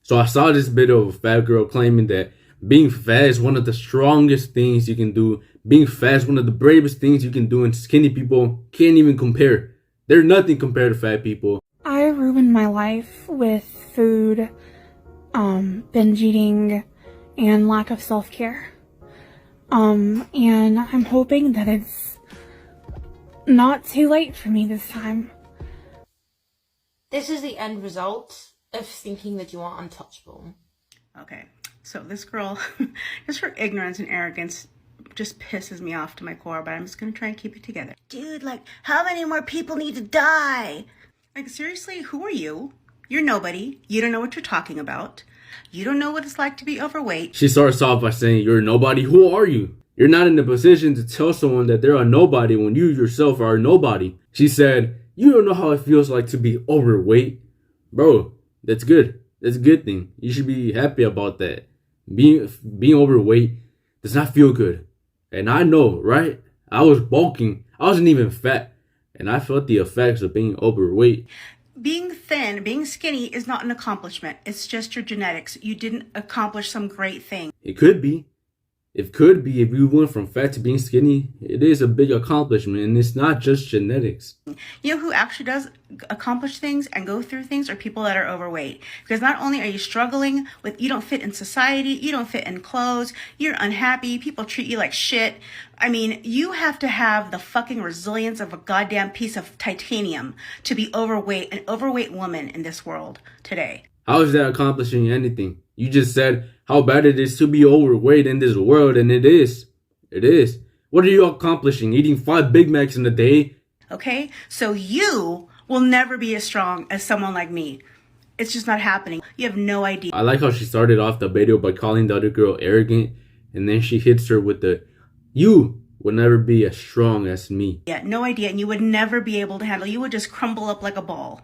So I saw this video of a fat girl claiming that being fat is one of the strongest things you can do. Being fat is one of the bravest things you can do, and skinny people can't even compare. They're nothing compared to fat people. I ruined my life with food, binge eating, and lack of self-care. And I'm hoping that it's not too late for me this time. This is the end result of thinking that you are untouchable. Okay, so this girl, just her ignorance and arrogance just pisses me off to my core, but I'm just gonna try and keep it together. Dude, like, how many more people need to die? Like, seriously, who are you? You're nobody. You don't know what you're talking about. You don't know what it's like to be overweight. She starts off by saying, "You're nobody. Who are you? You're not in a position to tell someone that they're a nobody when you yourself are a nobody." She said, "You don't know how it feels like to be overweight." Bro, that's good. That's a good thing. You should be happy about that. Being overweight does not feel good. And I know, right? I was bulking. I wasn't even fat. And I felt the effects of being overweight. Being thin, being skinny is not an accomplishment. It's just your genetics. You didn't accomplish some great thing. It could be. It could be if you went from fat to being skinny. It is a big accomplishment, and it's not just genetics. You know who actually does accomplish things and go through things are people that are overweight. Because not only are you struggling with, you don't fit in society, you don't fit in clothes, you're unhappy, people treat you like shit. I mean, you have to have the fucking resilience of a goddamn piece of titanium to be overweight, an overweight woman in this world today. How is that accomplishing anything? You just said how bad it is to be overweight in this world, and it is. It is. What are you accomplishing? Eating 5 Big Macs in a day? Okay? So you will never be as strong as someone like me. It's just not happening. You have no idea. I like how she started off the video by calling the other girl arrogant, and then she hits her with the, "You will never be as strong as me." Yeah, no idea. And you would never be able to handle. You would just crumble up like a ball.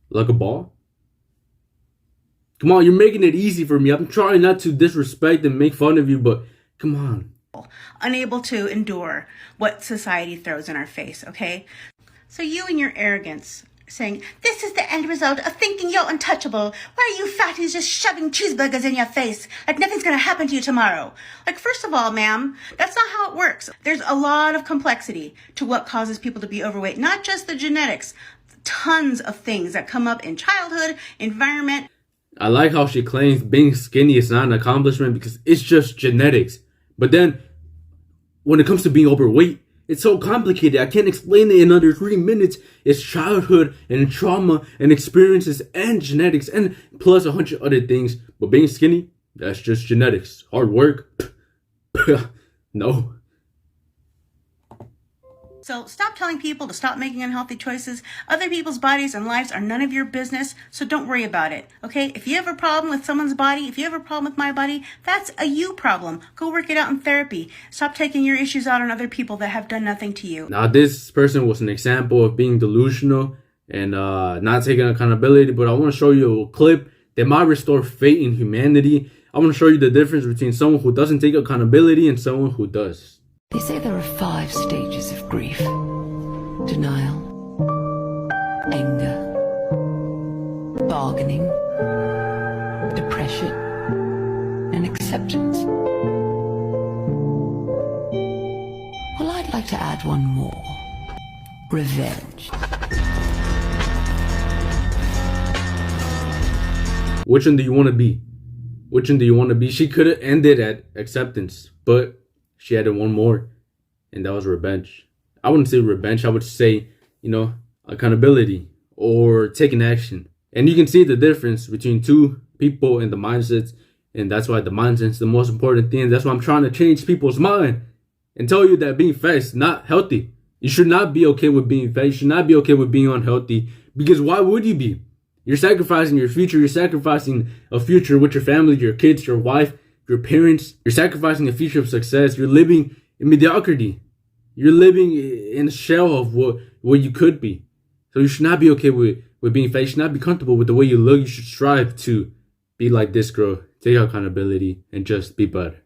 Like a ball? Come on, you're making it easy for me. I'm trying not to disrespect and make fun of you, but come on. Unable to endure what society throws in our face, okay? So you and your arrogance saying, this is the end result of thinking you're untouchable. Why are you fatties just shoving cheeseburgers in your face like nothing's gonna happen to you tomorrow? Like, first of all, ma'am, that's not how it works. There's a lot of complexity to what causes people to be overweight, not just the genetics. Tons of things that come up in childhood, environment. I like how she claims being skinny is not an accomplishment because it's just genetics. But then, when it comes to being overweight, it's so complicated. I can't explain it in under 3 minutes. It's childhood and trauma and experiences and genetics and plus 100 other things. But being skinny, that's just genetics. Hard work? No. So stop telling people to stop making unhealthy choices. Other people's bodies and lives are none of your business, so don't worry about it, okay? If you have a problem with someone's body, if you have a problem with my body, that's a you problem. Go work it out in therapy. Stop taking your issues out on other people that have done nothing to you. Now, this person was an example of being delusional and not taking accountability, but I want to show you a clip that might restore faith in humanity. I want to show you the difference between someone who doesn't take accountability and someone who does. They say there are 5 stages of grief: denial, anger, bargaining, depression, and acceptance. Well, I'd like to add one more: revenge. Which one do you want to be? Which one do you want to be? She could have ended at acceptance, but she added one more, and that was revenge. I wouldn't say revenge. I would say, accountability or taking action. And you can see the difference between two people and the mindsets. And that's why the mindset is the most important thing. That's why I'm trying to change people's mind and tell you that being fat is not healthy. You should not be okay with being fat. You should not be okay with being unhealthy. Because why would you be? You're sacrificing your future. You're sacrificing a future with your family, your kids, your wife, your parents. You're sacrificing a future of success. You're living in mediocrity. You're living in a shell of what you could be. So you should not be okay with being fat. You should not be comfortable with the way you look. You should strive to be like this girl. Take accountability and just be better.